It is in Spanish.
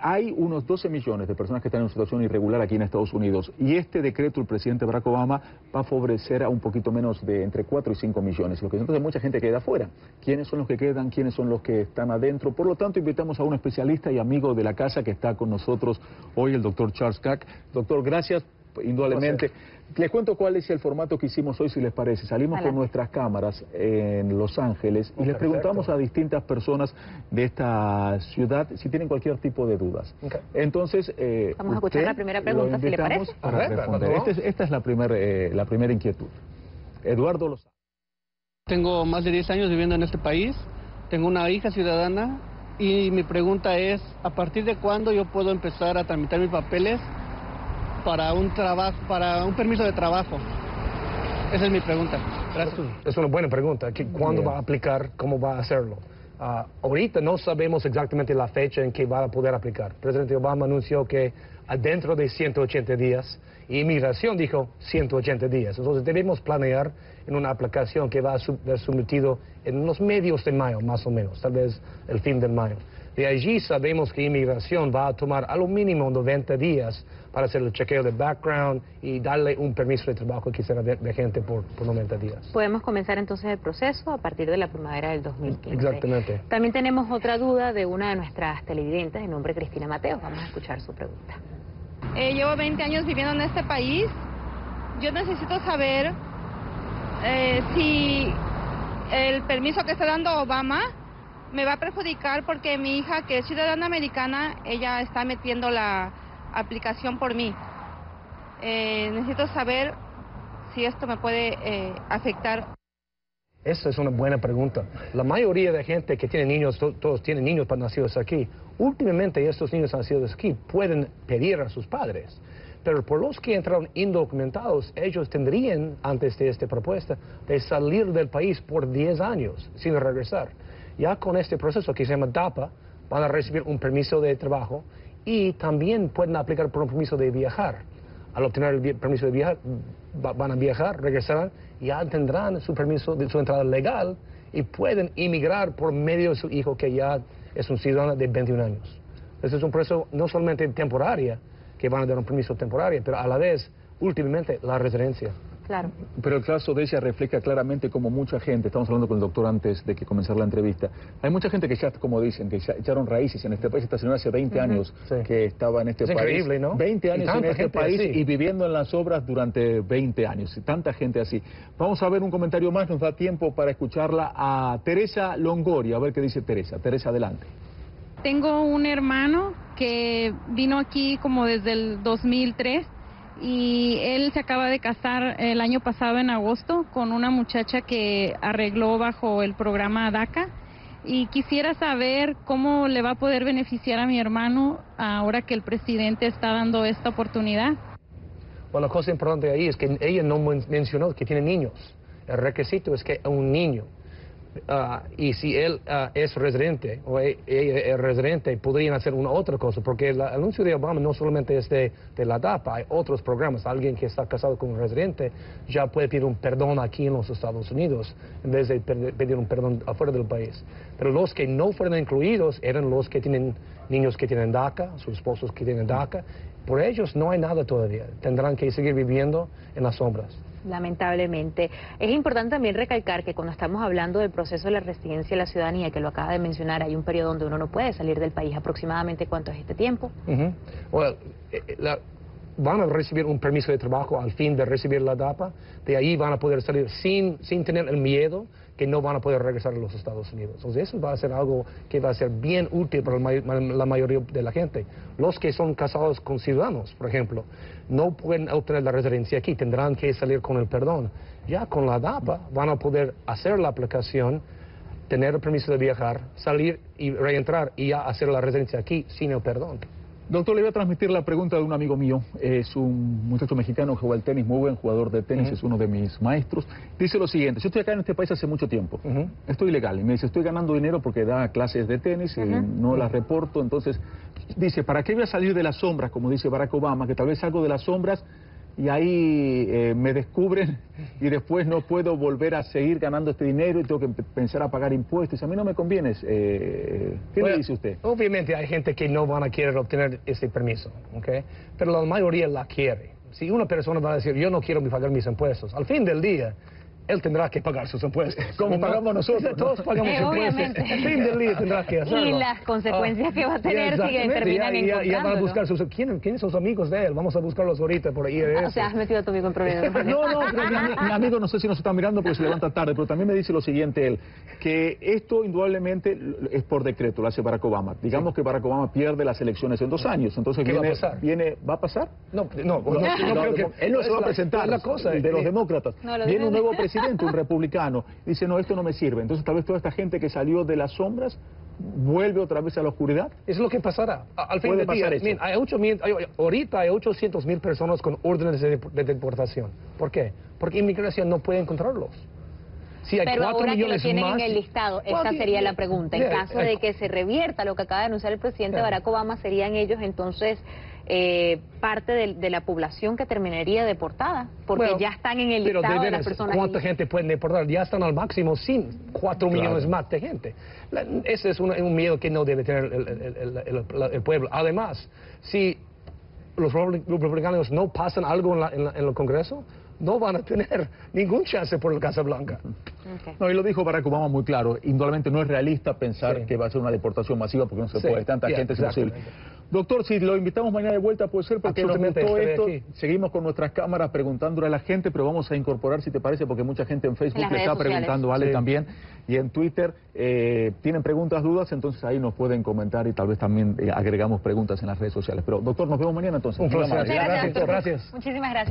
hay unos 12 millones de personas que están en una situación irregular aquí en Estados Unidos y este decreto del presidente Barack Obama va a favorecer a un poquito menos de entre 4 y 5 millones. Lo que entonces mucha gente queda afuera. ¿Quiénes son los que quedan? ¿Quiénes son los que están adentro? Por lo tanto, invitamos a un especialista y amigo de la casa que está con nosotros hoy, el doctor Charles Kack. Doctor, gracias, indudablemente. Les cuento cuál es el formato que hicimos hoy, si les parece. Salimos con nuestras cámaras en Los Ángeles y les preguntamos a distintas personas de esta ciudad si tienen cualquier tipo de dudas. Entonces, vamos a escuchar la primera pregunta, si le parece. Para responder. Esta es la primera inquietud. Eduardo Lozano. Tengo más de 10 años viviendo en este país, tengo una hija ciudadana y mi pregunta es, ¿a partir de cuándo yo puedo empezar a tramitar mis papeles para un permiso de trabajo? Esa es mi pregunta. Gracias. Es una buena pregunta. ¿Cuándo va a aplicar? ¿Cómo va a hacerlo? Ahorita no sabemos exactamente la fecha en que va a poder aplicar. El presidente Obama anunció que dentro de 180 días, y Inmigración dijo 180 días. Entonces debemos planear en una aplicación que va a ser sometido en los medios de mayo, más o menos, tal vez el fin de mayo. De allí sabemos que Inmigración va a tomar a lo mínimo 90 días para hacer el chequeo de background y darle un permiso de trabajo que será vigente por 90 días. Podemos comenzar entonces el proceso a partir de la primavera del 2015. Exactamente. También tenemos otra duda de una de nuestras televidentes, de nombre Cristina Mateos. Vamos a escuchar su pregunta. Llevo 20 años viviendo en este país. Yo necesito saber si el permiso que está dando Obama me va a perjudicar porque mi hija, que es ciudadana americana, ella está metiendo la aplicación por mí. Necesito saber si esto me puede afectar. Esa es una buena pregunta. La mayoría de gente que tiene niños, todos tienen niños nacidos aquí. Últimamente estos niños nacidos aquí pueden pedir a sus padres. Pero por los que entraron indocumentados, ellos tendrían, antes de esta propuesta, de salir del país por 10 años sin regresar. Ya con este proceso que se llama DAPA, van a recibir un permiso de trabajo y también pueden aplicar por un permiso de viajar. Al obtener el permiso de viajar, van a viajar, regresarán, y ya tendrán su permiso de su entrada legal y pueden inmigrar por medio de su hijo que ya es un ciudadano de 21 años. Este es un proceso no solamente temporario, que van a dar un permiso temporario, pero a la vez, últimamente, la residencia. Claro. Pero el caso de ella refleja claramente como mucha gente, estamos hablando con el doctor antes de que comenzara la entrevista, hay mucha gente que ya, como dicen, que ya echaron raíces en este país. Esta señora hace 20 años que estaba en este país. Increíble, ¿no? 20 años en este país así, y viviendo en las obras durante 20 años. Tanta gente así. Vamos a ver un comentario más, nos da tiempo para escucharla a Teresa Longoria, a ver qué dice Teresa. Teresa, adelante. Tengo un hermano que vino aquí como desde el 2003 y él se acaba de casar el año pasado en agosto con una muchacha que arregló bajo el programa DACA, y quisiera saber cómo le va a poder beneficiar a mi hermano ahora que el presidente está dando esta oportunidad. Bueno, la cosa importante ahí es que ella no mencionó que tiene niños. El requisito es que un niño. Y si él es residente o ella es residente, podrían hacer una otra cosa, porque el anuncio de Obama no solamente es de la DAPA, hay otros programas. Alguien que está casado con un residente ya puede pedir un perdón aquí en los Estados Unidos en vez de pedir un perdón afuera del país. Pero los que no fueron incluidos eran los que tienen niños que tienen DACA, sus esposos que tienen DACA. Por ellos no hay nada todavía, tendrán que seguir viviendo en las sombras. Lamentablemente. Es importante también recalcar que cuando estamos hablando del proceso de la residencia y la ciudadanía, que lo acaba de mencionar, hay un periodo donde uno no puede salir del país. ¿Aproximadamente cuánto es este tiempo? Bueno, van a recibir un permiso de trabajo al fin de recibir la DAPA. De ahí van a poder salir sin tener el miedo que no van a poder regresar a los Estados Unidos. Entonces eso va a ser algo que va a ser bien útil para la mayoría de la gente. Los que son casados con ciudadanos, por ejemplo, no pueden obtener la residencia aquí, tendrán que salir con el perdón. Ya con la DAPA van a poder hacer la aplicación, tener el permiso de viajar, salir y reentrar y ya hacer la residencia aquí sin el perdón. Doctor, le voy a transmitir la pregunta de un amigo mío. Es un muchacho mexicano que juega al tenis, muy buen jugador de tenis, es uno de mis maestros. Dice lo siguiente: yo estoy acá en este país hace mucho tiempo, estoy ilegal, y me dice, estoy ganando dinero porque da clases de tenis y no las reporto. Entonces dice, ¿para qué voy a salir de las sombras? Como dice Barack Obama, que tal vez salgo de las sombras y ahí me descubren y después no puedo volver a seguir ganando este dinero y tengo que pensar a pagar impuestos. A mí no me conviene. ¿Qué le dice usted? Obviamente hay gente que no van a querer obtener ese permiso, ¿okay? Pero la mayoría la quiere. Si una persona va a decir, yo no quiero pagar mis impuestos, al fin del día, él tendrá que pagar sus impuestos. Como pagamos nosotros. Todos pagamos impuestos. Al fin del día tendrá que hacerlo. Y las consecuencias que va a tener si terminan encontrándolo. Ya van a buscar ¿quiénes son sus amigos de él? Vamos a buscarlos ahorita por ahí. O sea, has metido a tu amigo en problemas. No, pero mi amigo no sé si nos está mirando porque se levanta tarde, pero también me dice lo siguiente él, que esto indudablemente es por decreto, lo hace Barack Obama. Digamos que Barack Obama pierde las elecciones en 2 años, entonces ¿qué va a pasar? ¿Va a pasar? No creo que él no se va a presentar, la cosa de los demócratas. Viene un nuevo presidente, un republicano. Dice, no, esto no me sirve. Entonces tal vez toda esta gente que salió de las sombras vuelve otra vez a la oscuridad. Es lo que pasará. Al fin del día, ahorita hay 800,000 personas con órdenes de deportación. ¿Por qué? Porque inmigración no puede encontrarlos. Si hay pero 4 ahora que lo millones tienen más, en el listado, esta sería la pregunta. En caso de que se revierta lo que acaba de anunciar el presidente Barack Obama, ¿serían ellos entonces parte de la población que terminaría deportada? Porque ya están en el listado de las personas. ¿Cuánta gente pueden deportar? Ya están al máximo sin 4 millones más de gente. Ese es un miedo que no debe tener el pueblo. Además, si los republicanos no pasan algo en el Congreso, no van a tener ningún chance por la Casa Blanca. Okay. No, y lo dijo Barack Obama muy claro, indudablemente no es realista pensar que va a ser una deportación masiva porque no se puede, tanta gente es imposible. Doctor, si lo invitamos mañana de vuelta puede ser porque nos gustó esto, seguimos con nuestras cámaras preguntándole a la gente, pero vamos a incorporar, si te parece, porque mucha gente en Facebook le está preguntando a Ale también, y en Twitter tienen preguntas, dudas, entonces ahí nos pueden comentar y tal vez también agregamos preguntas en las redes sociales. Pero doctor, nos vemos mañana entonces. Un placer. Muchas gracias. Gracias. Muchísimas gracias.